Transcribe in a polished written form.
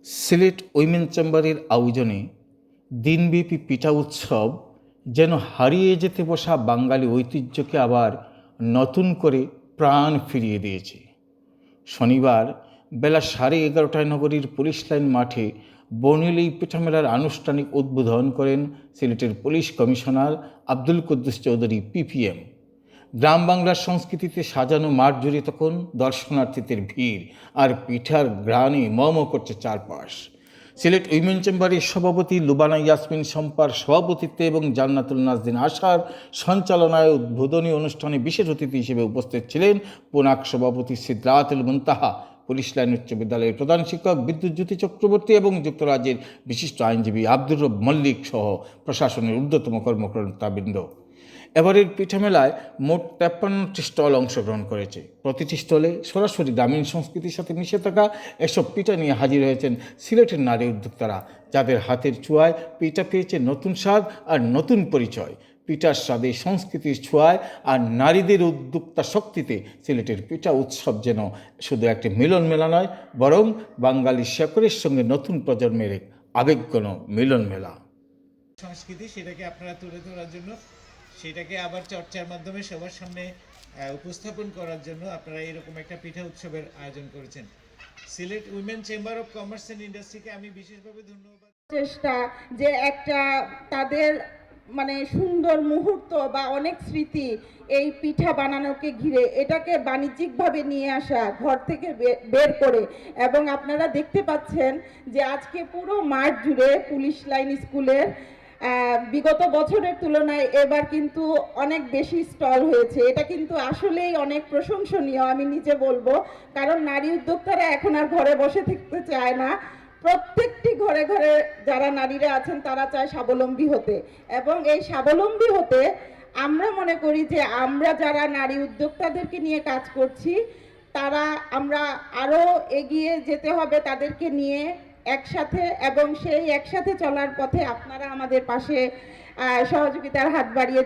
Sylhet women চেম্বারের আয়োজনে দিনব্যাপী পিঠা উৎসব যেন হারিয়ে যেতে বসা বাঙালি ঐতিহ্যকে আবার নতুন করে প্রাণ ফিরিয়ে দিয়েছে। শনিবার বেলা 11:30টায় নগরীর পুলিশ লাইন মাঠে বর্ণিল এই পিঠা মেলার আনুষ্ঠানিক উদ্বোধন করেন সিলেটের police commissioner Abdul Quddus Chowdhury PPM. গ্রাম বাংলার সংস্কৃতিতে সাজানো মাঠ জুড়ে তখন দর্শনার্থীদের ভিড়, আর পিঠার ঘ্রাণে মম করছে চারপাশ। সিলেট উইমেন চেম্বারের সভাপতি লুবানা ইয়াসমিন শম্পার সভাপতিত্বে এবং জান্নাতুল নাজদিন আশার সঞ্চালনায় উদ্বোধনী অনুষ্ঠানে বিশেষ অতিথি হিসেবে উপস্থিত ছিলেন পুনাক সভাপতি সিদরাতুল মুনতাহা, পুলিশ লাইন উচ্চ বিদ্যালয়ের প্রধান শিক্ষক বিদ্যুৎজ্যোতি চক্রবর্তী এবং যুক্তরাজ্যের বিশিষ্ট আইনজীবী আব্দুর রব মল্লিক সহ প্রশাসনের ঊর্ধ্বতম কর্মকর্তাবৃন্দ। এবারের পিঠা মেলায় মোট 53টি স্টল অংশগ্রহণ করেছে। প্রতিটি স্টলে সরাসরি গ্রামীণ সংস্কৃতির সাথে মিশে থাকা এসব পিঠা নিয়ে হাজির হয়েছেন সিলেটের নারী উদ্যোক্তারা, যাদের হাতের ছোঁয়ায় পিঠা পেয়েছে নতুন স্বাদ আর নতুন পরিচয়। পিঠার স্বাদে সংস্কৃতির ছোঁয়ায় আর নারীদের উদ্যোক্তা শক্তিতে সিলেটের পিঠা উৎসব যেন শুধু একটি মিলন মেলা নয়, বরং বাঙালি শেকড়ের সঙ্গে নতুন প্রজন্মের এক আবেগঘন মিলন মেলা। সংস্কৃতি সেটাকে আপনারা তুলে ধরার জন্য, সেটাকে আবার চর্চার মাধ্যমে সবার সামনে উপস্থাপন করার জন্য আপনারা এরকম একটা পিঠা উৎসবের আয়োজন করেছেন। Sylhet women chamber of commerce and ইন্ডাস্ট্রিকে আমি বিশেষভাবে ধন্যবাদ। চেষ্টা যে একটা তাদের মানে সুন্দর মুহূর্ত বা অনেক স্মৃতি এই পিঠা বানানোকে ঘিরে, এটাকে বাণিজ্যিকভাবে নিয়ে আসা ঘর থেকে বের করে। এবং আপনারা দেখতে পাচ্ছেন যে আজকে পুরো মাঠ জুড়ে পুলিশ লাইন স্কুলের বিগত বছরের তুলনায় এবার কিন্তু অনেক বেশি স্টল হয়েছে। এটা কিন্তু আসলেই অনেক প্রশংসনীয়, আমি নিজে বলবো। কারণ নারী উদ্যোক্তারা এখন আর ঘরে বসে থাকতে চায় না। প্রত্যেকটি ঘরে ঘরে যারা নারীরা আছেন তারা চায় স্বাবলম্বী হতে, এবং এই স্বাবলম্বী হতে আমরা মনে করি যে আমরা যারা নারী উদ্যোক্তাদেরকে নিয়ে কাজ করছি তারা আমরা আরো এগিয়ে যেতে হবে তাদেরকে নিয়ে একসাথে, এবং সেই একসাথে চলার পথে আপনারা আমাদের পাশে সহযোগিতার হাত বাড়িয়ে